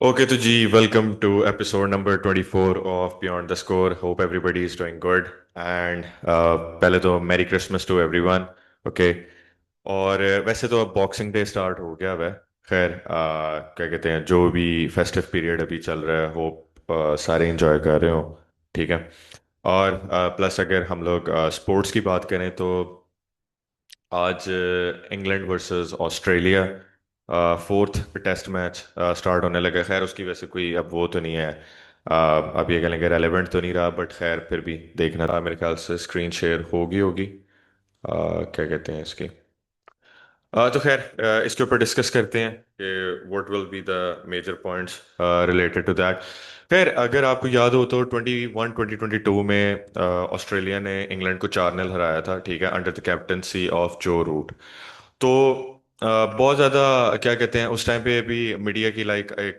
Okay, तो जी welcome to episode number 24 of beyond the score. Hope everybody is doing good and पहले तो merry Christmas to everyone. Okay. और वैसे तो अब बॉक्सिंग डे स्टार्ट हो गया है। खैर क्या कहते हैं, जो भी फेस्टिव पीरियड अभी चल रहा है, होप सारे इंजॉय कर रहे हो। ठीक है। और प्लस अगर हम लोग स्पोर्ट्स की बात करें तो आज England versus Australia fourth test match start होने लगा। खैर उसकी वजह से कोई अब वो तो नहीं है। अब ये कह लेंगे रेलेवेंट तो नहीं रहा, बट खैर फिर भी देखना था। मेरे ख्याल से स्क्रीन शेयर होगी होगी। क्या कहते हैं इसकी। तो खैर इसके ऊपर डिस्कस करते हैं कि what will be the major points related to that. खैर अगर आपको याद हो तो 2022 में ऑस्ट्रेलिया ने इंग्लैंड को 4-0 हराया था, ठीक है, अंडर द कैप्टनसी ऑफ जो रूट। तो बहुत ज़्यादा क्या कहते हैं, उस टाइम पे भी मीडिया की लाइक एक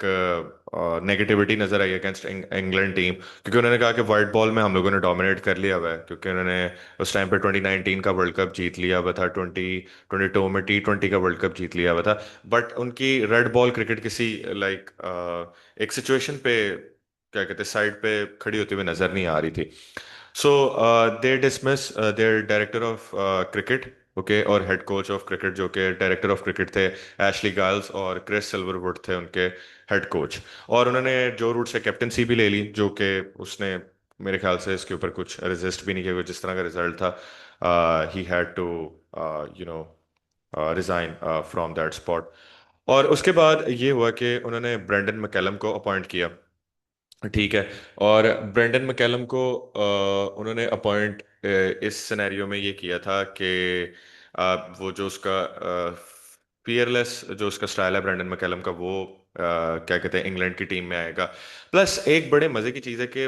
नेगेटिविटी नज़र आई अगेंस्ट इंग्लैंड टीम, क्योंकि उन्होंने कहा कि वाइट बॉल में हम लोगों ने डोमिनेट कर लिया हुआ है, क्योंकि उन्होंने उस टाइम पे 2019 का वर्ल्ड कप जीत लिया हुआ था, 2022 में T20 का वर्ल्ड कप जीत लिया हुआ था। बट उनकी रेड बॉल क्रिकेट किसी लाइक एक सिचुएशन पे क्या कहते हैं साइड पे खड़ी होती हुई नजर नहीं आ रही थी। So they dismiss their director of cricket, okay, और हेड कोच ऑफ क्रिकेट जो कि डायरेक्टर ऑफ क्रिकेट थे एशली गाइल्स, और क्रिस सिल्वरवुड थे उनके हेड कोच। और उन्होंने जो रूट से कैप्टनसी भी ले ली, जो कि उसने मेरे ख्याल से इसके ऊपर कुछ रेजिस्ट भी नहीं किया, जिस तरह का रिजल्ट था ही had to you know resign from that spot. और उसके बाद ये हुआ कि उन्होंने ब्रेंडन मैकलम को अपॉइंट किया, ठीक है। और ब्रेंडन मैकलम को उन्होंने अपॉइंट इस सिनेरियो में ये किया था कि वो जो उसका फियरलेस जो उसका स्टाइल है ब्रेंडन मैकलम का, वो क्या कहते हैं इंग्लैंड की टीम में आएगा। प्लस एक बड़े मजे की चीज़ है कि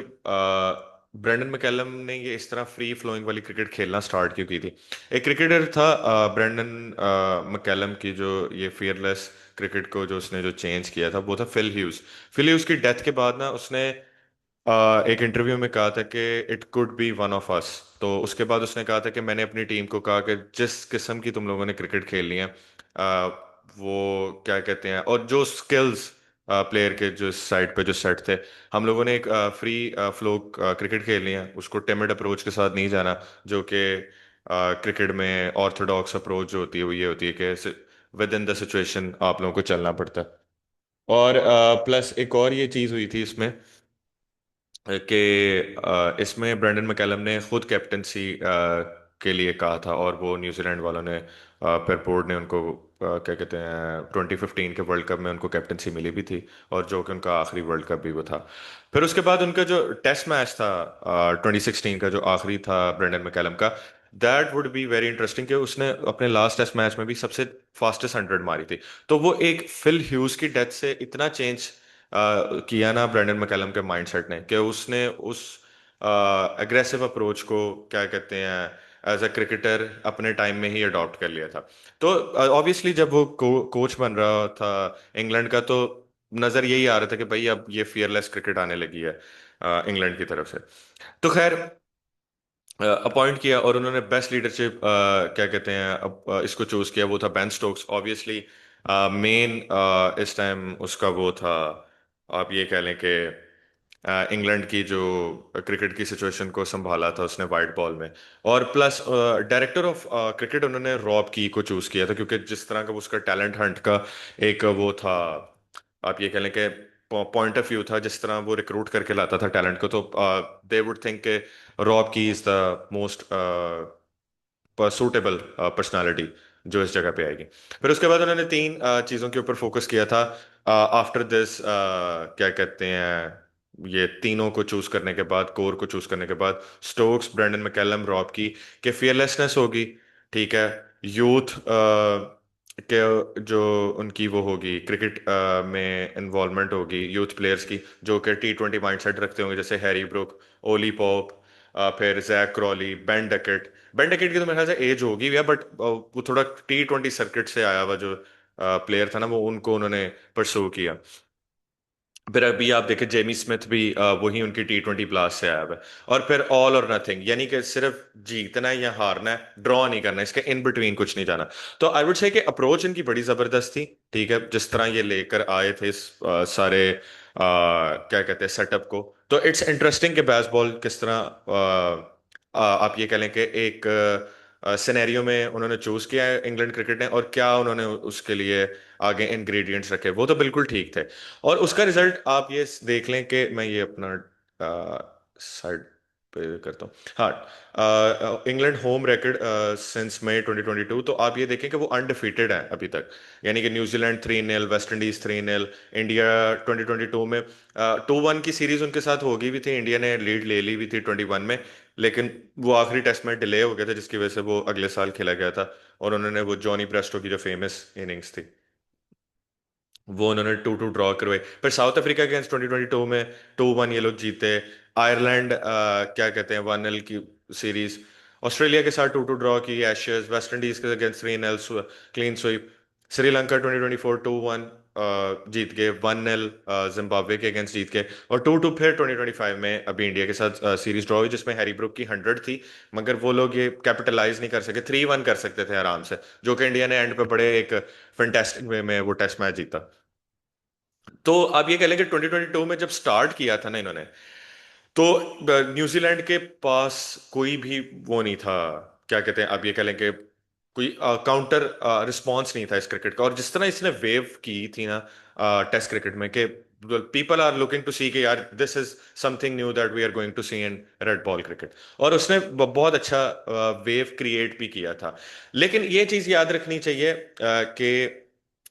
ब्रेंडन मैकलम ने ये इस तरह फ्री फ्लोइंग वाली क्रिकेट खेलना स्टार्ट क्यों की थी। एक क्रिकेटर था ब्रेंडन मैकलम की, जो ये फियरलेस क्रिकेट को जो उसने जो चेंज किया था, वो था फिल ह्यूज। फिल ह्यूज की डेथ के बाद ना उसने एक इंटरव्यू में कहा था कि it could be one of us. तो उसके बाद उसने कहा था कि मैंने अपनी टीम को कहा कि जिस किस्म की तुम लोगों ने क्रिकेट खेलनी है, वो क्या कहते हैं, और जो स्किल्स प्लेयर के जो साइड पे जो सेट थे, हम लोगों ने एक फ्री फ्लो क्रिकेट खेलनी है, उसको टिमिड अप्रोच के साथ नहीं जाना, जो कि क्रिकेट में ऑर्थोडॉक्स अप्रोच जो होती है वो ये होती है कि विद इन द सिचुएशन आप लोगों को चलना पड़ता है। और प्लस एक और ये चीज़ हुई थी इसमें कि इसमें ब्रेंडन मैकलम ने खुद कैप्टनसी के लिए कहा था, और वो न्यूजीलैंड वालों ने फिर बोर्ड ने उनको क्या कहते हैं 2015 के वर्ल्ड कप में उनको कैप्टनसी मिली भी थी, और जो कि उनका आखिरी वर्ल्ड कप भी वो था। फिर उसके बाद उनका जो टेस्ट मैच था 2016 का, जो आखिरी था ब्रेंडन मैकलम का, that would be very interesting, कि उसने अपने लास्ट टेस्ट मैच में भी सबसे फास्टेस्ट 100 मारी थी। तो वो एक फिल ह्यूज की डेथ से इतना चेंज किया ना ब्रेंडन मैकलम के माइंडसेट ने, कि उसने उस एग्रेसिव अप्रोच को क्या कहते हैं एज अ क्रिकेटर अपने टाइम में ही अडॉप्ट कर लिया था। तो ऑब्वियसली जब वो कोच बन रहा था इंग्लैंड का, तो नजर यही आ रहा था कि भाई अब ये फियरलेस क्रिकेट आने लगी है इंग्लैंड की तरफ से। तो खैर अपॉइंट किया, और उन्होंने बेस्ट लीडरशिप क्या कहते हैं अब इसको चूज किया, वो था बेन स्टोक्स। ऑब्वियसली मेन इस टाइम उसका वो था, आप ये कह लें कि इंग्लैंड की जो क्रिकेट की सिचुएशन को संभाला था उसने वाइट बॉल में। और प्लस डायरेक्टर ऑफ क्रिकेट उन्होंने रॉब की को चूज किया था, क्योंकि जिस तरह का उसका टैलेंट हंट का एक वो था, आप ये कह लें कि पॉइंट ऑफ व्यू था, जिस तरह वो रिक्रूट करके लाता था टैलेंट को, तो दे वुड थिंक के रॉब की is the most suitable personality जो इस जगह पे आएगी। फिर उसके बाद उन्होंने तीन चीज़ों के ऊपर फोकस किया था आफ्टर दिस, क्या कहते हैं, ये तीनों को चूज करने के बाद, कोर को चूज करने के बाद, स्टोक्स, ब्रेंडन मैकलम, रॉब की, के फियरलेसनेस होगी, ठीक है, यूथ के जो उनकी वो होगी क्रिकेट में इन्वॉल्वमेंट होगी यूथ प्लेयर्स की, जो कि T20 माइंडसेट रखते होंगे, जैसे हैरी ब्रुक, ओली पॉप, फिर Jack Crawley, Ben Duckett. Ben Duckett की तो मेरे ख्याल से एज होगी भैया, बट वो थोड़ा T20 सर्किट से आया हुआ जो प्लेयर था ना, वो उनको उन्होंने परसू किया। फिर अभी आप देखें जेमी स्मिथ भी वही उनकी T20 ब्लास्ट से आया हुआ है। और फिर ऑल और नथिंग, यानी कि सिर्फ जीतना है या हारना है, ड्रॉ नहीं करना है, इसके इन बिटवीन कुछ नहीं जाना। तो आई वुड से कि अप्रोच इनकी बड़ी जबरदस्त थी। ठीक है, जिस तरह ये लेकर आए थे इस सारे क्या कहते हैं सेटअप को। तो इट्स इंटरेस्टिंग कि बेसबॉल किस तरह आप ये कह लें कि एक सिनेरियो में उन्होंने चूज किया है इंग्लैंड क्रिकेट ने, और क्या उन्होंने उसके लिए आगे इंग्रेडिएंट्स रखे, वो तो बिल्कुल ठीक थे। और उसका रिजल्ट आप ये देख लें कि मैं ये अपना साइड पे करता हूँ। हाँ, इंग्लैंड होम रिकॉर्ड सिंस मई 2022, तो आप ये देखें कि वो अनडिफीटेड है अभी तक। यानी कि न्यूजीलैंड 3-0, वेस्ट इंडीज 3-0, इंडिया 2022 में 2-1 की सीरीज उनके साथ होगी भी थी, इंडिया ने लीड ले ली भी थी 21 में। लेकिन वो आखिरी टेस्ट में डिले हो गया था, जिसकी वजह से वो अगले साल खेला गया था। और उन्होंने वो जॉनी ब्रेस्टो की जो फेमस इनिंग्स थी, वो उन्होंने 2-2 ड्रॉ करवाई। फिर साउथ अफ्रीका अगेंस्ट 2022 में 2-1 ये लोग जीते। आयरलैंड क्या कहते हैं 1-0 की सीरीज। ऑस्ट्रेलिया के साथ 2-2 ड्रॉ की एशेज। वेस्ट इंडीज के अगेंस्ट 3-0 क्लीन स्वीप। श्रीलंका 2024 2-1 जीत गए। 1-0 जिम्बाब्वे के अगेंस्ट जीत गए। और 2-2 फिर 2025 में अभी इंडिया के साथ सीरीज ड्रॉ हुई, जिसमें हैरी ब्रुक की 100 थी। मगर वो लोग ये कैपिटलाइज नहीं कर सके, 3-1 कर सकते थे आराम से, जो कि इंडिया ने एंड पे बड़े एक फैंटास्टिक वे में वो टेस्ट मैच जीता। तो आप ये कह लें कि 2022 में जब स्टार्ट किया था ना इन्होंने, तो न्यूजीलैंड के पास कोई भी वो नहीं था, क्या कहते हैं, आप ये कह लें कि कोई काउंटर रिस्पॉन्स नहीं था इस क्रिकेट का। और जिस तरह इसने वेव की थी ना टेस्ट क्रिकेट में, कि people are looking to see कि यार this is something new that we are going to see in red ball cricket. और उसने बहुत अच्छा वेव क्रिएट भी किया था। लेकिन ये चीज याद रखनी चाहिए कि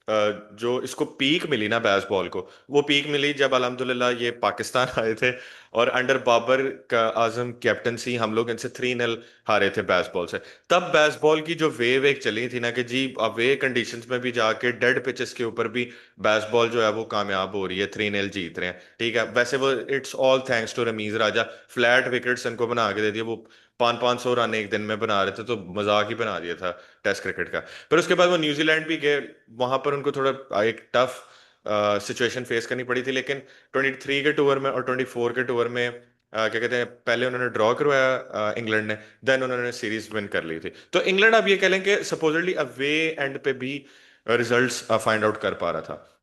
जो इसको पीक मिली ना बेसबॉल को, वो पीक मिली जब अल्हम्दुलिल्लाह ये पाकिस्तान आए थे। और अंडर बाबर का आजम कैप्टनसी हम लोग इनसे 3-0 हारे थे बेसबॉल से। तब बेसबॉल की जो वेव एक चली थी ना कि जी अवे कंडीशंस में भी जाके डेड पिचेस के ऊपर भी बेसबॉल जो है वो कामयाब हो रही है, 3-0 जीत रहे हैं। ठीक है, वैसे वो it's all thanks to Ramiz Raja. Flat wickets इनको बना के दे दिए, वो 500-500 रन एक दिन में बना रहे थे, तो मजाक ही बना दिया था टेस्ट क्रिकेट का। फिर उसके बाद वो न्यूजीलैंड भी गए, वहां पर उनको थोड़ा एक टफ सिचुएशन फेस करनी पड़ी थी। लेकिन 23 के टूर में और 24 के टूर में क्या कहते हैं, पहले उन्होंने ड्रॉ करवाया इंग्लैंड ने, देन उन्होंने सीरीज विन कर ली थी। तो इंग्लैंड आप ये कह लें कि सपोजली अवे एंड पे भी रिजल्ट्स फाइंड आउट कर पा रहा था।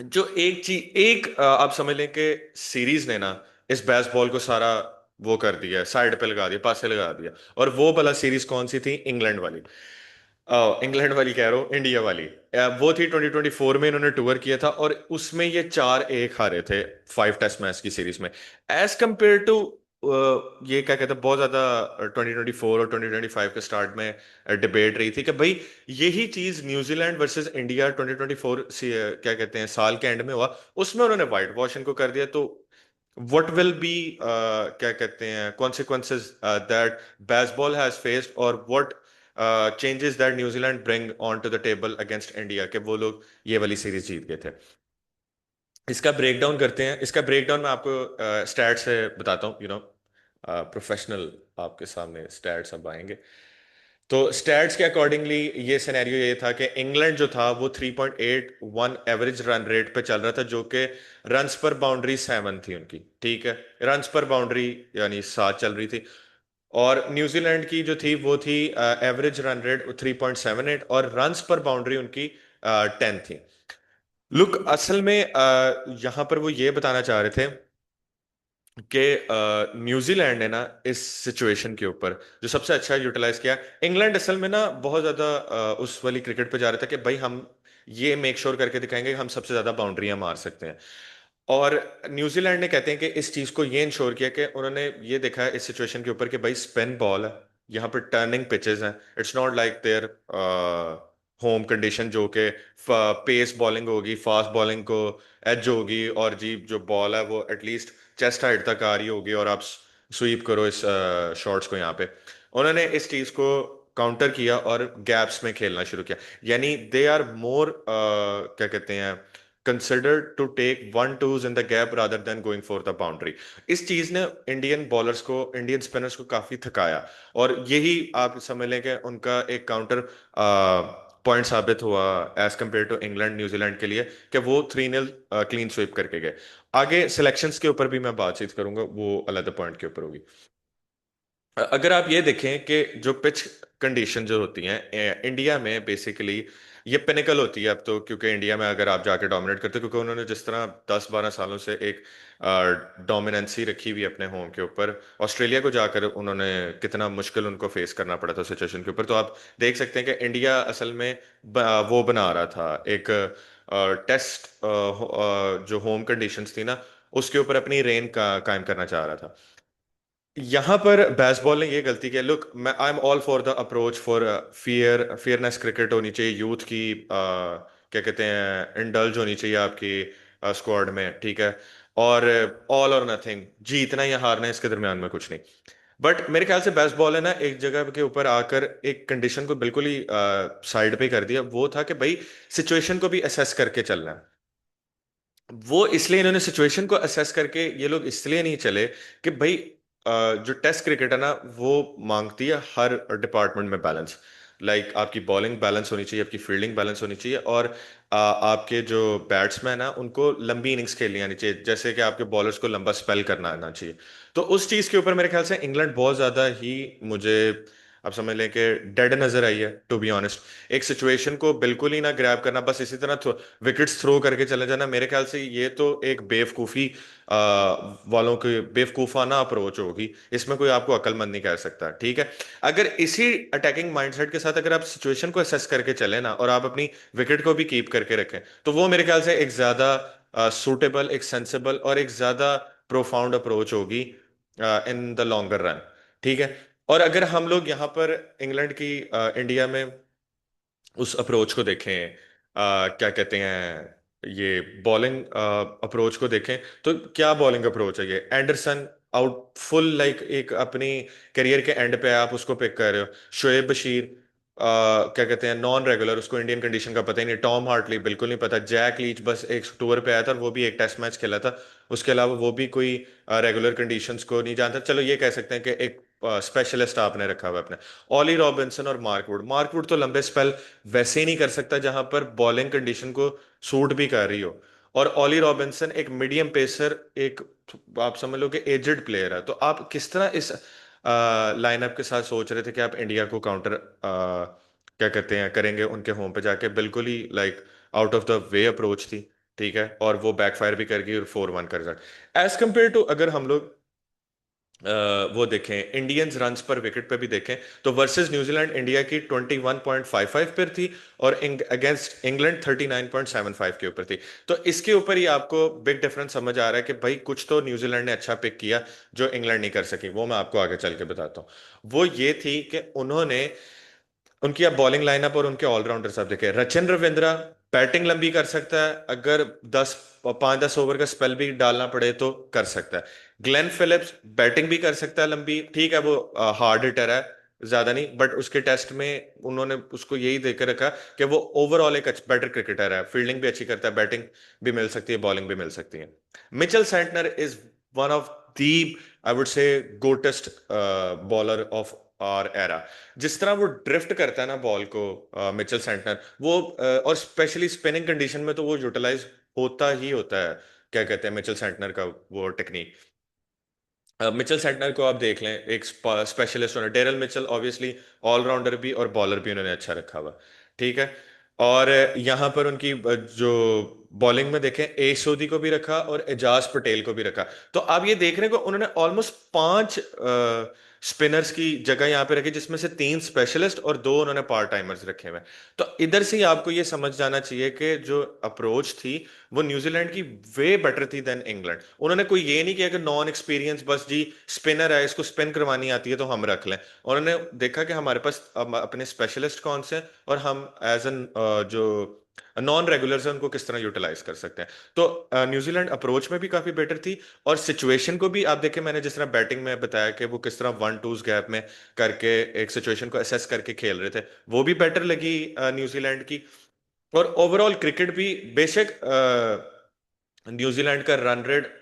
जो एक चीज एक आप समझ लें कि सीरीज ने ना इस बेसबॉल को सारा वो कर दिया, साइड पे लगा दिया, पासे लगा दिया। और वो भला सीरीज कौन सी थी? इंग्लैंड वाली। इंग्लैंड वाली कह रहा हूँ, इंडिया वाली। वो थी 2024 में इन्होंने टूर किया था, और उसमें ये 4-1 हारे थे 5 टेस्ट मैच की सीरीज में। एज कंपेयर टू ये क्या कहते हैं, बहुत ज्यादा 2024 और 2025 के स्टार्ट में डिबेट रही थी कि भाई यही चीज न्यूजीलैंड वर्सेस इंडिया 2024 क्या कहते हैं साल के एंड में हुआ, उसमें उन्होंने व्हाइट वॉश इनको कर दिया। तो what will be क्या कहते हैं consequences that baseball has faced, और what changes that New Zealand bring onto the table against India, कि वो लोग ये वाली सीरीज जीत गए थे। इसका ब्रेकडाउन करते हैं। इसका ब्रेकडाउन मैं आपको स्टैट से बताता हूँ, प्रोफेशनल आपके सामने स्टैट्स अब आएंगे। तो स्टैट्स के अकॉर्डिंगली ये सिनेरियो ये था कि इंग्लैंड जो था वो 3.81 एवरेज रन रेट पे चल रहा था, जो कि रन्स पर बाउंड्री 7 थी उनकी। ठीक है, रन्स पर बाउंड्री यानी 7 चल रही थी। और न्यूजीलैंड की जो थी वो थी एवरेज रन रेट 3.78, और रन्स पर बाउंड्री उनकी 10 थी। लुक असल में यहाँ पर वो ये बताना चाह रहे थे कि न्यूजीलैंड ने ना इस सिचुएशन के ऊपर जो सबसे अच्छा यूटिलाइज किया। इंग्लैंड असल में ना बहुत ज्यादा उस वाली क्रिकेट पे जा रहा था कि भाई हम ये मेक श्योर करके दिखाएंगे कि हम सबसे ज्यादा बाउंड्रियां मार सकते हैं। और न्यूजीलैंड ने कहते हैं कि इस चीज को ये इंश्योर किया कि उन्होंने ये देखा है इस सिचुएशन के ऊपर कि भाई स्पिन बॉल है, यहाँ पर टर्निंग पिचेस हैं, it's not like their home condition, जो कि पेस बॉलिंग होगी, फास्ट बॉलिंग को एज होगी, और जी जो बॉल है वो एटलीस्ट चेस्ट हाइट तक आ रही होगी, और आप स्वीप करो इस शॉट्स को यहाँ पे। उन्होंने इस चीज को काउंटर किया और गैप्स में खेलना शुरू किया। यानी दे आर मोर क्या कहते हैं considered to take one twos in the gap rather than going for the boundary. इस चीज ने इंडियन बॉलर्स को, इंडियन स्पिनर्स को काफी थकाया। और यही आप समझ लें कि उनका एक काउंटर पॉइंट साबित हुआ as compare to England New Zealand के लिए, कि वो 3-0 क्लीन स्वीप करके गए। आगे सिलेक्शंस के ऊपर भी मैं बातचीत करूंगा, वो अलग पॉइंट के ऊपर होगी। अगर आप ये देखें कि जो पिच कंडीशन जो होती हैं इंडिया में बेसिकली ये पिनेकल होती है अब तो, क्योंकि इंडिया में अगर आप जाके डोमिनेट करते हो, क्योंकि उन्होंने जिस तरह 10-12 सालों से एक डोमिनेंसी रखी हुई है अपने होम के ऊपर। ऑस्ट्रेलिया को जाकर उन्होंने कितना मुश्किल उनको फेस करना पड़ा था सिचुएशन के ऊपर, तो आप देख सकते हैं कि इंडिया असल में वो बना रहा था एक टेस्ट जो होम कंडीशंस थी ना, उसके ऊपर अपनी रेन का कायम करना चाह रहा था। यहां पर बेसबॉल ने ये गलती की। लुक, मैं I am all for the approach for fairness cricket होनी चाहिए, यूथ की क्या कहते हैं, इंडल्ज होनी चाहिए आपकी स्क्वाड में, ठीक है। और ऑल और नथिंग, जीतना या हारना इसके दरमियान में कुछ नहीं। बट मेरे ख्याल से बेसबॉल है ना, एक जगह के ऊपर आकर एक कंडीशन को बिल्कुल ही साइड पे कर दिया। वो था कि भाई सिचुएशन को भी असेस करके चलना है। वो इसलिए इन्होंने सिचुएशन को असेस करके ये लोग इसलिए नहीं चले कि भाई जो टेस्ट क्रिकेट है ना, वो मांगती है हर डिपार्टमेंट में बैलेंस। लाइक आपकी बॉलिंग बैलेंस होनी चाहिए, आपकी फील्डिंग बैलेंस होनी चाहिए, और आपके जो बैट्समैन है उनको लंबी इनिंग्स खेलनी आनी चाहिए, जैसे कि आपके बॉलर्स को लंबा स्पेल करना आना चाहिए। तो उस चीज के ऊपर मेरे ख्याल से इंग्लैंड बहुत ज्यादा ही, मुझे आप समझ लें कि डेड नजर आई है टू बी ऑनेस्ट। एक सिचुएशन को बिल्कुल ही ना ग्रैब करना, बस इसी तरह विकेट्स थ्रो करके चले जाना, मेरे ख्याल से ये तो एक बेवकूफी वालों की बेवकूफाना अप्रोच होगी। इसमें कोई आपको अक्लमंद नहीं कह सकता, ठीक है। अगर इसी अटैकिंग माइंडसेट के साथ अगर आप सिचुएशन को असेस करके चले ना, और आप अपनी विकेट को भी कीप करके रखें, तो वो मेरे ख्याल से एक ज्यादा सूटेबल, एक सेंसिबल और एक ज्यादा प्रोफाउंड अप्रोच होगी इन द लॉन्गर रन, ठीक है। और अगर हम लोग यहाँ पर इंग्लैंड की इंडिया में उस अप्रोच को देखें, क्या कहते हैं, ये बॉलिंग अप्रोच को देखें, तो क्या बॉलिंग अप्रोच है ये। एंडरसन आउट फुल, लाइक एक अपनी करियर के एंड पे आप उसको पिक कर रहे हो। शोएब बशीर क्या कहते हैं, नॉन रेगुलर, उसको इंडियन कंडीशन का पता ही नहीं। टॉम हार्टली बिल्कुल नहीं पता। जैक लीच बस एक टूर पे आया था और वो भी एक टेस्ट मैच खेला था, उसके अलावा वो भी कोई रेगुलर कंडीशंस को नहीं जानता। चलो ये कह सकते हैं कि एक स्पेशलिस्ट आपने रखा हुआ है अपने। ऑली रॉबिन्सन और मार्कवुड तो लंबे स्पेल वैसे ही नहीं कर सकता जहां पर बॉलिंग कंडीशन को सूट भी कर रही हो। और ऑली रॉबिन्सन एक मीडियम पेसर, एक आप समझ लो कि एजेड प्लेयर है। तो आप किस तरह इस लाइनअप के साथ सोच रहे थे कि आप इंडिया को काउंटर क्या कहते हैं करेंगे उनके होम पे जाके। बिल्कुल ही like out of the way approach थी, ठीक है। और वो बैकफायर भी कर गई और 4-1 कर जाए। एज कंपेयर टू अगर हम लोग वो देखें इंडियंस रन्स पर विकेट पे भी देखें, तो वर्सेस न्यूजीलैंड इंडिया की 21.55 पर थी, और अगेंस्ट इंग्लैंड 39.75 के ऊपर थी। तो इसके ऊपर ही आपको बिग डिफरेंस समझ आ रहा है कि भाई कुछ तो न्यूजीलैंड ने अच्छा पिक किया जो इंग्लैंड नहीं कर सकी। वो मैं आपको आगे चल के बताता हूँ। वो ये थी कि उन्होंने उनकी आप बॉलिंग लाइनअप और उनके ऑलराउंडर साहब देखे। रचिन रविंद्रा बैटिंग लंबी कर सकता है, अगर 5-10 ओवर का स्पेल भी डालना पड़े तो कर सकता है। ग्लेन फिलिप्स बैटिंग भी कर सकता है लंबी, ठीक है, वो हार्ड हिटर है, ज्यादा नहीं, बट उसके टेस्ट में उन्होंने उसको यही देकर रखा कि वो ओवरऑल एक बेटर क्रिकेटर है, फील्डिंग भी अच्छी करता है, बैटिंग भी मिल सकती है, बॉलिंग भी मिल सकती है। Mitchell Santner is one of the, I would say, goatest bowler of our era. जिस तरह वो ड्रिफ्ट करता है ना बॉल को, मिचेल सेंटनर, वो और स्पेशली स्पिनिंग कंडीशन में तो वो यूटिलाइज होता ही होता है, क्या कहते हैं, मिचेल सेंटनर का वो टेक्निक। मिचेल सेंटनर को आप देख लें, एक स्पेशलिस्ट होना। डेरल मिचेल ऑब्वियसली ऑलराउंडर भी और बॉलर भी उन्होंने अच्छा रखा हुआ, ठीक है। और यहाँ पर उनकी जो बॉलिंग में देखें, ए सोधी को भी रखा और एजाज पटेल को भी रखा। तो आप ये देख रहे हैं कि उन्होंने ऑलमोस्ट 5 स्पिनर्स की जगह यहाँ पे रखी, जिसमें से 3 स्पेशलिस्ट और 2 उन्होंने पार्ट टाइमर्स रखे हुए हैं। तो इधर से ही आपको ये समझ जाना चाहिए कि जो अप्रोच थी वो न्यूजीलैंड की वे बेटर थी देन इंग्लैंड। उन्होंने कोई ये नहीं किया कि नॉन एक्सपीरियंस, बस जी स्पिनर है इसको स्पिन करवानी आती है तो हम रख लें। उन्होंने देखा कि हमारे पास अपने स्पेशलिस्ट कौन से हैं, और हम एज एन जो नॉन रेगुलर्स हैं उनको किस तरह यूटिलाइज कर सकते हैं। तो न्यूजीलैंड अप्रोच में भी काफी बेटर थी, और सिचुएशन को भी आप देखें, मैंने जिस तरह बैटिंग में बताया कि वो किस तरह 1-2 गैप में करके एक सिचुएशन को असेस करके खेल रहे थे, वो भी बेटर लगी न्यूजीलैंड की। और ओवरऑल क्रिकेट भी, बेशक न्यूजीलैंड का रन रेट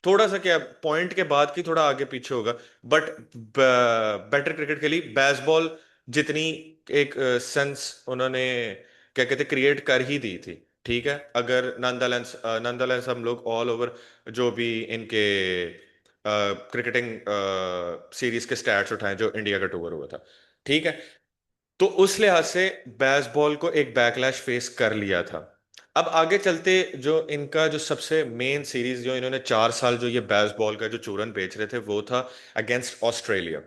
थोड़ा सा क्या पॉइंट के बाद की थोड़ा आगे पीछे होगा, बट बेटर क्रिकेट के लिए बेसबॉल जितनी एक सेंस उन्होंने क्या कहते क्रिएट कर ही दी थी। ठीक है, अगर नंदलेंस नंदलेंस हम लोग ऑल ओवर जो भी इनके क्रिकेटिंग सीरीज के स्टैट्स उठाएं जो इंडिया का टूर हुआ था, ठीक है, तो उस लिहाज से बेसबॉल को एक बैकलैश फेस कर लिया था। अब आगे चलते, जो इनका जो सबसे मेन सीरीज जो इन्होंने 4 साल जो ये बेसबॉल का जो चूरन बेच रहे थे वो था अगेंस्ट ऑस्ट्रेलिया।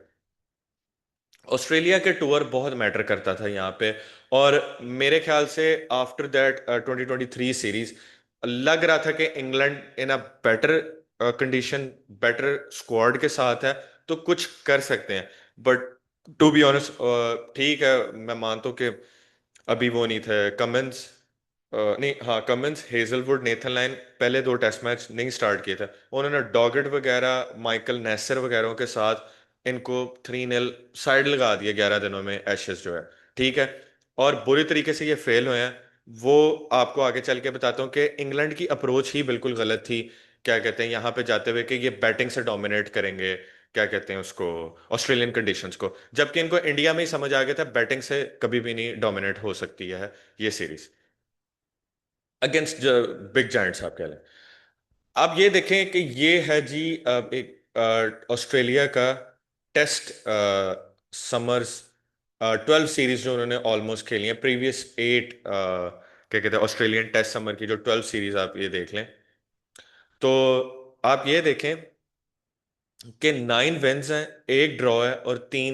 ऑस्ट्रेलिया के टूर बहुत मैटर करता था यहाँ पे। और मेरे ख्याल से आफ्टर दैट 2023 सीरीज लग रहा था कि England in a better condition, better squad के साथ है, तो कुछ कर सकते हैं। बट टू बी ऑनेस्ट, ठीक है, मैं मानता हूँ कि अभी वो नहीं थे कमिंस, नहीं हाँ, कमिंस, हेजलवुड, नेथन लाइन पहले 2 टेस्ट मैच नहीं स्टार्ट किए थे। उन्होंने डॉगट वगैरह, माइकल नेसर वगैरह के साथ इनको 3-0 साइड लगा दिया 11 दिनों में एशेज जो है। ठीक है, और बुरी तरीके से ये फेल हुए हैं। वो आपको आगे चल के बताता हूँ कि इंग्लैंड की अप्रोच ही बिल्कुल गलत थी, क्या कहते हैं, यहाँ पे जाते हुए कि ये बैटिंग से डोमिनेट करेंगे, क्या कहते हैं उसको, ऑस्ट्रेलियन कंडीशंस को, जबकि इनको इंडिया में ही समझ आ गया था बैटिंग से कभी भी नहीं डोमिनेट हो सकती है ये सीरीज अगेंस्ट बिग जायंट्स आप कह लें। आप ये देखें कि ये है जी एक ऑस्ट्रेलिया का टेस्ट समर्स 12 सीरीज जो उन्होंने ऑलमोस्ट खेली है, प्रीवियस 8 क्या कहते हैं ऑस्ट्रेलियन टेस्ट समर की जो 12 सीरीज आप ये देख लें, तो आप ये देखें कि 9 विन्स हैं, एक ड्रॉ है और 2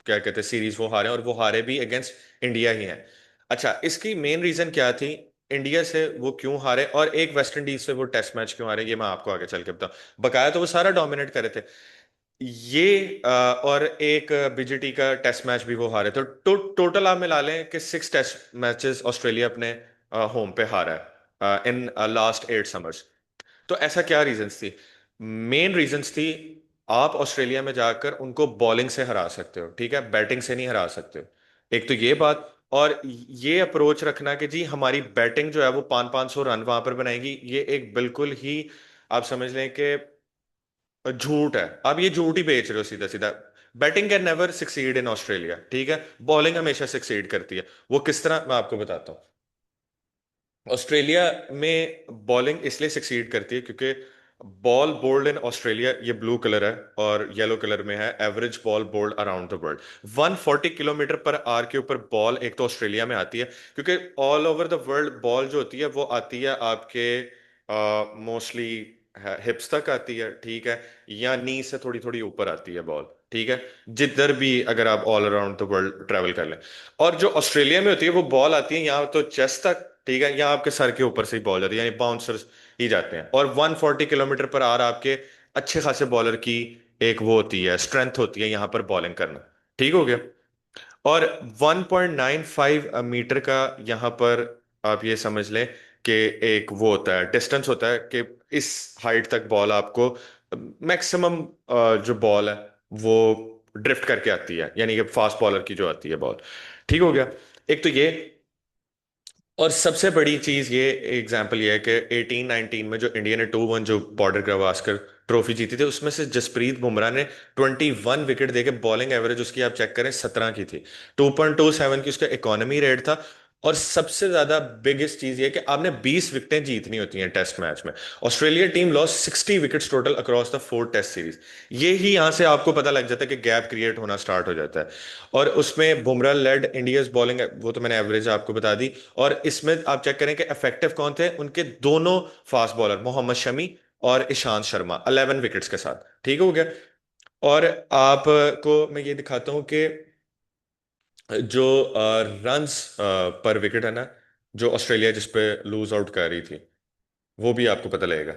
क्या कहते हैं सीरीज वो हारे हैं, और वो हारे भी अगेंस्ट इंडिया ही हैं। अच्छा, इसकी मेन रीजन क्या थी, इंडिया से वो क्यों हारे और एक वेस्ट इंडीज से वो टेस्ट मैच क्यों हारे, ये मैं आपको आगे चल के बताऊं। बकाया तो वो सारा डोमिनेट करे थे ये, और एक बीजीटी का टेस्ट मैच भी वो हारे थे। टोटल आप मिला लें कि 6 टेस्ट मैचेस ऑस्ट्रेलिया अपने होम पे हारा है इन लास्ट 8 समर्स। तो ऐसा क्या रीजंस थी, मेन रीजंस थी, आप ऑस्ट्रेलिया में जाकर उनको बॉलिंग से हरा सकते हो, ठीक है, बैटिंग से नहीं हरा सकते हो। एक तो ये बात, और ये अप्रोच रखना कि जी हमारी बैटिंग जो है वो 500-500 रन वहां पर बनाएगी, ये एक बिल्कुल ही आप समझ लें कि झूठ है। आप ये झूठ ही बेच रहे हो सीधा सीधा। Batting can never succeed in Australia, ठीक है, बॉलिंग हमेशा सक्सीड करती है। वो किस तरह, मैं आपको बताता हूँ। ऑस्ट्रेलिया में बॉलिंग इसलिए सक्सीड करती है क्योंकि बॉल बोल्ड इन ऑस्ट्रेलिया, ये ब्लू कलर है और येलो कलर में है, average ball bowled around the world 140 kilometre per hour के ऊपर बॉल एक तो ऑस्ट्रेलिया में आती है, क्योंकि all over the world ball जो होती है वो आती है आपके मोस्टली हिप्स तक आती है, ठीक है, या नी से थोड़ी थोड़ी ऊपर आती है बॉल, ठीक है, जिधर भी अगर आप all around the world travel कर लें। और जो ऑस्ट्रेलिया में होती है वो बॉल आती है यहाँ तो चेस्ट तक, ठीक है, यहाँ आपके सर के ऊपर से ही बॉल जाती है, यानी बाउंसर्स ही जाते हैं। और 140 किलोमीटर पर आवर आपके अच्छे खासे बॉलर की एक वो होती है, स्ट्रेंथ होती है यहाँ पर बॉलिंग करना, ठीक हो गया। और 1.95 मीटर का यहाँ पर आप ये समझ लें कि एक वो होता है, डिस्टेंस होता है कि इस हाइट तक बॉल आपको मैक्सिमम जो बॉल है वो ड्रिफ्ट करके आती है, यानी कि फास्ट बॉलर की जो आती है बॉल, ठीक हो गया। एक तो ये, और सबसे बड़ी चीज ये एग्जांपल ये है कि 18-19 में जो इंडिया ने 2-1 जो बॉर्डर गवास्कर ट्रॉफी जीती थी, उसमें से जसप्रीत बुमराह ने 21 विकेट देके बॉलिंग एवरेज उसकी आप चेक करें 17 की थी, 2.27 की उसका इकोनॉमी रेट था। और सबसे ज्यादा बिगेस्ट चीज ये कि आपने 20 विकेटें जीतनी होती हैं टेस्ट मैच में। Australia team loss 60 wickets total across the 4 test series. ये ही यहां से आपको पता लग जाता है कि गैप क्रिएट होना स्टार्ट हो जाता है। और उसमें बुमराह लेड इंडियाज बॉलिंग, वो तो मैंने एवरेज आपको बता दी। और इसमें आप चेक करें कि इफेक्टिव कौन थे, उनके दोनों फास्ट बॉलर मोहम्मद शमी और ईशांत शर्मा 11 विकेट्स के साथ, ठीक हो गया। और आपको मैं ये दिखाता हूं कि जो रन्स पर विकेट है ना, जो ऑस्ट्रेलिया जिस पे लूज आउट कर रही थी, वो भी आपको पता लगेगा।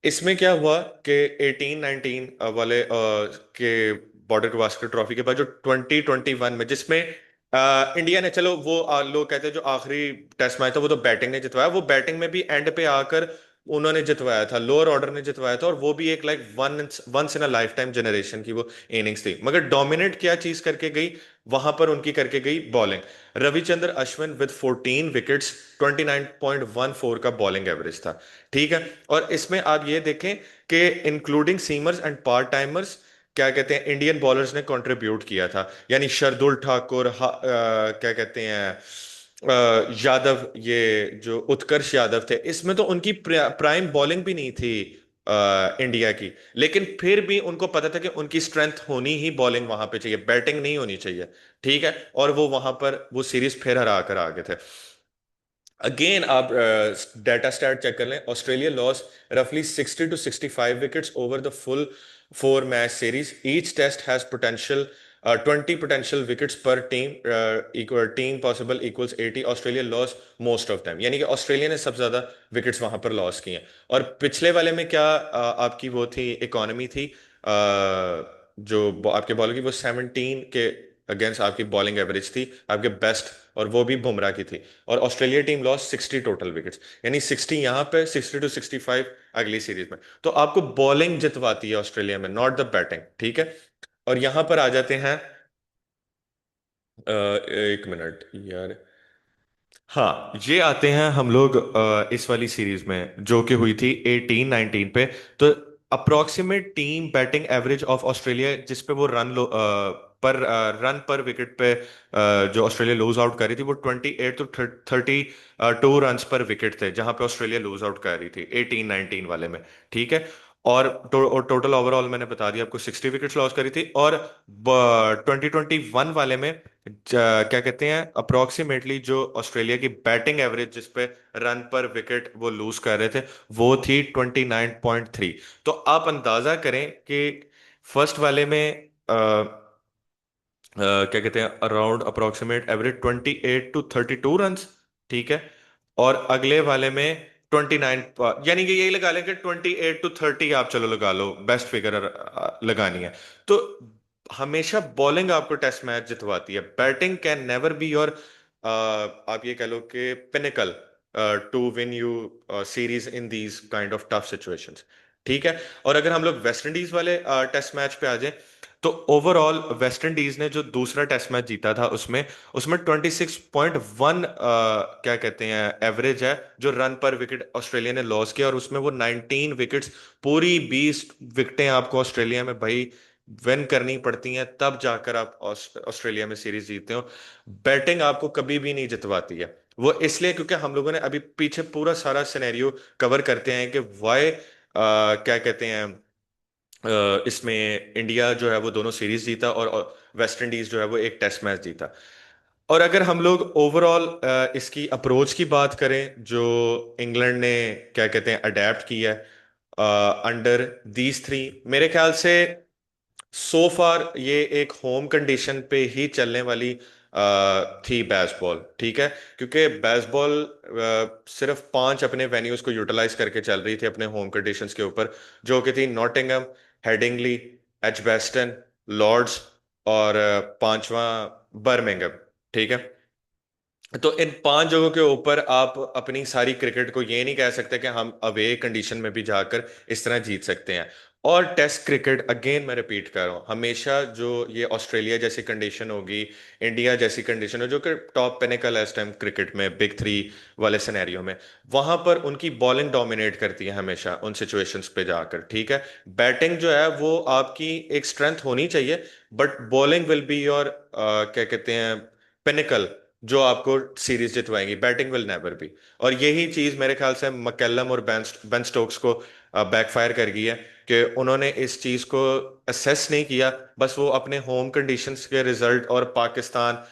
इसमें क्या हुआ कि 18-19 वाले के बॉर्डर गवास्कर ट्रॉफी के बाद जो 2021 में, जिसमें इंडिया ने, चलो वो लोग कहते हैं जो आखिरी टेस्ट मैच था वो तो बैटिंग ने जितवाया, वो बैटिंग में भी एंड पे आकर उन्होंने जितवाया था, लोअर ऑर्डर ने जितवाया था, और वो भी एक like once in a lifetime generation की वो इनिंग्स थी। मगर डोमिनेट क्या चीज करके गई वहां पर, उनकी करके गई bowling. Ravichandran Ashwin with 14 wickets, 29.14 का बॉलिंग एवरेज था, ठीक है। और इसमें आप ये देखें कि including seamers and part timers क्या कहते हैं इंडियन बॉलर्स ने कंट्रीब्यूट किया था, यानी शार्दुल ठाकुर, क्या कहते हैं यादव, ये जो उत्कर्ष यादव थे, इसमें तो उनकी प्राइम बॉलिंग भी नहीं थी इंडिया की, लेकिन फिर भी उनको पता था कि उनकी स्ट्रेंथ होनी ही बॉलिंग वहां पे चाहिए, बैटिंग नहीं होनी चाहिए। ठीक है, और वो वहां पर वो सीरीज फिर हरा कर आ गए थे। अगेन आप डाटा स्टैट चेक कर लें, ऑस्ट्रेलिया लॉस रफली 60 to 65 wickets over the full 4 match series, each test has potential 20 potential wickets per team, equal team possible equals 80, Australia loss most of them, यानी कि ऑस्ट्रेलिया ने सबसे ज्यादा wickets वहां पर लॉस किए हैं। और पिछले वाले में क्या आपकी वो थी इकोनॉमी थी, जो आपके बॉलर की वो 17 के अगेंस्ट आपकी बॉलिंग एवरेज थी आपके बेस्ट, और वो भी बुमराह की थी। और Australia team loss 60 total wickets, यानी 60 यहाँ पे, 60 to 65 अगली सीरीज में। तो आपको बॉलिंग जितवाती है ऑस्ट्रेलिया में, नॉट द बैटिंग। ठीक है, और यहां पर आ जाते हैं, एक मिनट यार, हाँ ये आते हैं हम लोग इस वाली सीरीज में जो कि हुई थी 18-19 पे। तो approximate team batting average of Australia जिस पे वो रन पर विकेट पे जो ऑस्ट्रेलिया लूज आउट कर रही थी, वो 28 to 32 रन पर विकेट थे, जहां पे ऑस्ट्रेलिया लूज आउट कर रही थी 18-19 वाले में। ठीक है, और टोटल ओवरऑल मैंने बता दिया आपको 60 विकेट्स लॉस करी थी। और 2021 वाले में क्या कहते हैं अप्रोक्सीमेटली जो ऑस्ट्रेलिया की बैटिंग एवरेज जिस पे रन पर विकेट वो लूज कर रहे थे, वो थी 29.3। तो आप अंदाजा करें कि फर्स्ट वाले में क्या कहते हैं around approximate average 28 to 32 run. ठीक है, और अगले वाले में 29, यानी कि यही लगा लें कि 28 to 30 आप चलो लगा लो, बेस्ट फिगर लगानी है। तो हमेशा बॉलिंग आपको टेस्ट मैच जितवाती है, batting can never be your, आप ये कह लो कि pinnacle to win you series in these kind of tough situations. ठीक है, और अगर हम लोग वेस्ट इंडीज वाले टेस्ट मैच पे आ जाएं, तो ओवरऑल वेस्ट इंडीज ने जो दूसरा टेस्ट मैच जीता था उसमें उसमें 26.1 क्या कहते हैं एवरेज है जो रन पर विकेट ऑस्ट्रेलिया ने लॉस किया, और उसमें वो 19 विकेट्स, पूरी 20 विकेटें आपको ऑस्ट्रेलिया में भाई विन करनी पड़ती हैं, तब जाकर आप ऑस्ट्रेलिया में सीरीज जीतते हो। बैटिंग आपको कभी भी नहीं जितवाती है, वो इसलिए क्योंकि हम लोगों ने अभी पीछे पूरा सारा सिनेरियो कवर करते हैं कि वाई क्या कहते हैं इसमें इंडिया जो है वो दोनों सीरीज जीता, और वेस्ट इंडीज जो है वो एक टेस्ट मैच जीता। और अगर हम लोग ओवरऑल इसकी अप्रोच की बात करें जो इंग्लैंड ने क्या कहते हैं अडेप्ट किया है अंडर दीज थ्री, मेरे ख्याल से सो फार ये एक होम कंडीशन पे ही चलने वाली थी बेसबॉल। ठीक है, क्योंकि बेसबॉल सिर्फ 5 अपने वेन्यूज को यूटिलाइज करके चल रही थी अपने होम कंडीशंस के ऊपर, जो कि थी नॉटिंघम, हेडिंगली, एजबेस्टन, लॉर्ड्स, और पांचवा बर्मिंघम। ठीक है, तो इन 5 जगहों के ऊपर आप अपनी सारी क्रिकेट को ये नहीं कह सकते कि हम अवे कंडीशन में भी जाकर इस तरह जीत सकते हैं। और टेस्ट क्रिकेट अगेन मैं रिपीट कर रहा हूं, हमेशा जो ये ऑस्ट्रेलिया जैसी कंडीशन होगी, इंडिया जैसी कंडीशन हो जो कि टॉप पिनिकल है इस टाइम क्रिकेट में, बिग थ्री वाले सिनेरियो में, वहां पर उनकी बॉलिंग डोमिनेट करती है हमेशा उन सिचुएशंस पे जाकर। ठीक है, बैटिंग जो है वो आपकी एक स्ट्रेंथ होनी चाहिए, but bowling will be your क्या कहते हैं पिनिकल, जो आपको सीरीज जितवाएंगी, बैटिंग विल नेवर बी। और यही चीज मेरे ख्याल से मैकलम और बेन स्टोक्स को बैकफायर कर गई है कि उन्होंने इस चीज को असेस नहीं किया, बस वो अपने होम कंडीशंस के रिजल्ट, और पाकिस्तान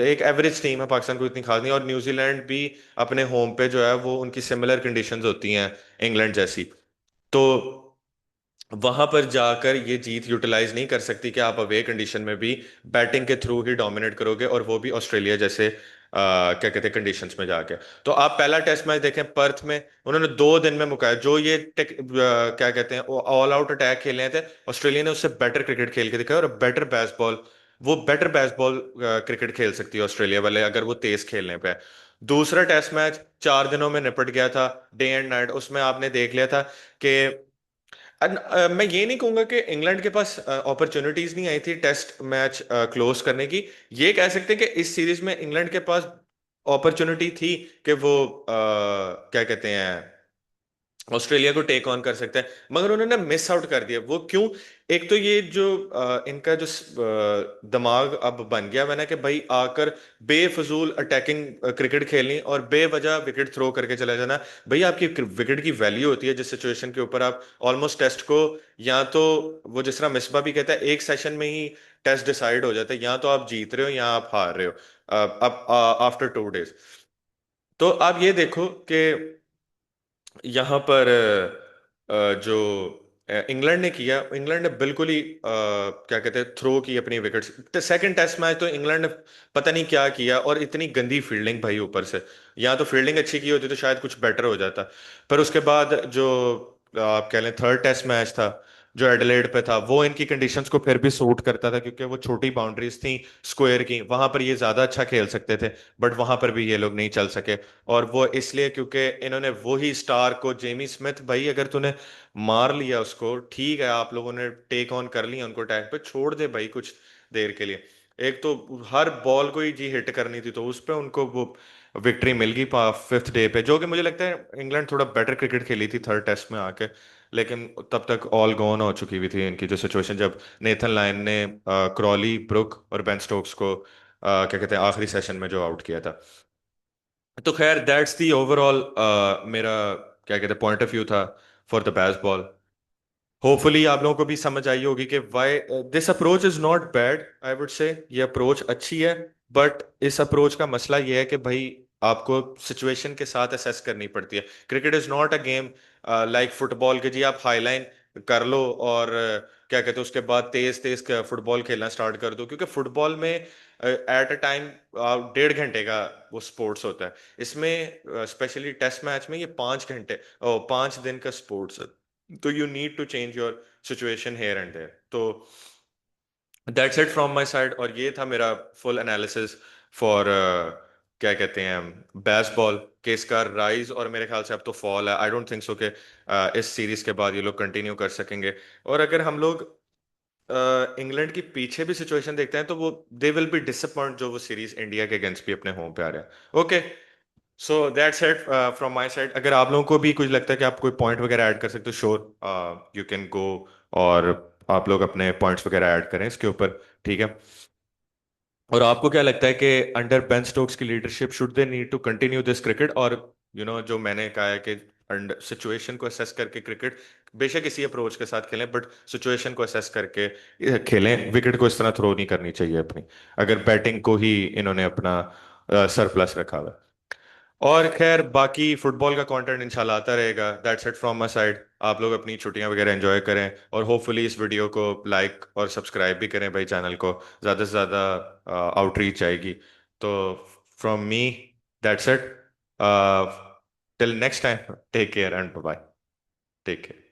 एक एवरेज टीम है, पाकिस्तान को इतनी खास नहीं, और न्यूजीलैंड भी अपने होम पे जो है वो उनकी सिमिलर कंडीशंस होती हैं इंग्लैंड जैसी। तो वहां पर जाकर ये जीत यूटिलाइज नहीं कर सकती कि आप अवे कंडीशन में भी बैटिंग के थ्रू ही डोमिनेट करोगे, और वो भी ऑस्ट्रेलिया जैसे क्या कहते हैं कंडीशंस में जाके। तो आप पहला टेस्ट मैच देखें पर्थ में, उन्होंने 2 दिन में मुकाया, जो ये क्या कहते हैं ऑल आउट अटैक खेले थे, ऑस्ट्रेलिया ने उससे बेटर क्रिकेट खेल के दिखाया, और बेटर बेसबॉल, वो बेटर बेसबॉल क्रिकेट खेल सकती है ऑस्ट्रेलिया वाले अगर वो तेज खेलने पे है। दूसरा टेस्ट मैच 4 दिनों में निपट गया था, डे एंड नाइट, उसमें आपने देख लिया था कि मैं ये नहीं कहूंगा कि इंग्लैंड के पास अपॉर्चुनिटीज नहीं आई थी टेस्ट मैच क्लोज करने की, ये कह सकते हैं कि इस सीरीज में इंग्लैंड के पास अपॉर्चुनिटी थी कि वो क्या कहते हैं ऑस्ट्रेलिया को टेक ऑन कर सकते हैं, मगर उन्होंने मिस आउट कर दिया। वो क्यों? एक तो ये जो इनका जो दिमाग अब बन गया मैंने कि भाई आकर बेफजूल अटैकिंग क्रिकेट खेलनी और बेवजह विकेट थ्रो करके चला जाना। भाई आपकी विकेट की वैल्यू होती है जिस सिचुएशन के ऊपर आप ऑलमोस्ट टेस्ट को, या तो वो जिस तरह मिसबा भी कहता है, एक सेशन में ही टेस्ट डिसाइड हो जाता है, या तो आप जीत रहे हो या आप हार रहे हो अब आफ्टर 2 डेज। तो आप ये देखो कि यहाँ पर जो इंग्लैंड ने किया, इंग्लैंड ने बिल्कुल ही क्या कहते हैं, थ्रो की अपनी विकेट्स। सेकंड टेस्ट मैच तो इंग्लैंड ने पता नहीं क्या किया, और इतनी गंदी फील्डिंग भाई ऊपर से। या तो फील्डिंग अच्छी की होती तो शायद कुछ बेटर हो जाता। पर उसके बाद जो आप कह लें थर्ड टेस्ट मैच था जो एडिलेड पे था, वो इनकी कंडीशंस को फिर भी सूट करता था क्योंकि वो छोटी बाउंड्रीज थी स्क्वायर की, वहां पर ये ज्यादा अच्छा खेल सकते थे। बट वहां पर भी ये लोग नहीं चल सके। और वो इसलिए क्योंकि इन्होंने वही स्टार को, जेमी स्मिथ, भाई अगर तूने मार लिया उसको ठीक है, आप लोगों ने टेक ऑन कर लिया उनको टैग पे, छोड़ दे भाई कुछ देर के लिए। एक तो हर बॉल को ही जी हिट करनी थी, तो उस पे उनको वो विक्ट्री मिल गई फिफ्थ डे पे, जो कि मुझे लगता है इंग्लैंड थोड़ा बेटर क्रिकेट खेली थी थर्ड टेस्ट में आके। लेकिन तब तक ऑल गॉन हो चुकी हुई थी इनकी जो सिचुएशन, जब नेथन लायन ने क्रॉली, ब्रुक और बेन स्टोक्स को क्या कहते हैं आखिरी सेशन में जो आउट किया था। तो खैर दैट्स दी ओवरऑल मेरा क्या कहते हैं पॉइंट ऑफ व्यू था फॉर द बेसबॉल। होपफुली आप लोगों को भी समझ आई होगी कि why this approach is not bad, I would से ये अप्रोच अच्छी है। बट इस अप्रोच का मसला ये है कि भाई आपको सिचुएशन के साथ असेस करनी पड़ती है। Cricket is not a game like football के जी आप हाईलाइन कर लो और क्या कहते हैं उसके बाद तेज तेज फुटबॉल खेलना स्टार्ट कर दो, क्योंकि फुटबॉल में एट अ टाइम 1.5 घंटे का वो स्पोर्ट्स होता है। इसमें स्पेशली टेस्ट मैच में ये 5 घंटे, 5 दिन का स्पोर्ट्स है। तो you need to change your situation here and there. तो that's it from my side, और ये था मेरा फुल एनालिसिस फॉर क्या कहते हैं बेसबॉल के इसका राइज, और मेरे ख्याल से अब तो फॉल है। आई डोंट थिंक सो कि इस सीरीज के बाद ये लोग कंटिन्यू कर सकेंगे। और अगर हम लोग इंग्लैंड की पीछे भी सिचुएशन देखते हैं तो वो दे विल बी डिसअपॉइंट जो वो सीरीज इंडिया के अगेंस्ट भी अपने होम पे आ रहा है। Okay, so that's it from my side. अगर आप लोगों को भी कुछ लगता है कि आप कोई पॉइंट वगैरह ऐड कर सकते हो, श्योर यू कैन गो, और आप लोग अपने पॉइंट्स वगैरह ऐड करें इसके ऊपर। ठीक है। और आपको क्या लगता है कि अंडर बेन स्टोक्स की leadership should they need to continue this cricket, और जो मैंने कहा है कि सिचुएशन को असेस करके क्रिकेट बेशक इसी अप्रोच के साथ खेलें, बट सिचुएशन को असेस करके खेलें, विकेट को इस तरह थ्रो नहीं करनी चाहिए अपनी, अगर बैटिंग को ही इन्होंने अपना सरप्लस रखा हुआ है। और खैर बाकी फुटबॉल का कंटेंट इंशाल्लाह आता रहेगा। That's it from my side. आप लोग अपनी छुट्टियां वगैरह एंजॉय करें, और होपफुली इस वीडियो को लाइक और सब्सक्राइब भी करें भाई, चैनल को ज़्यादा से ज़्यादा आउटरीच आएगी। तो from me that's it, till next time, take care and bye. Take care.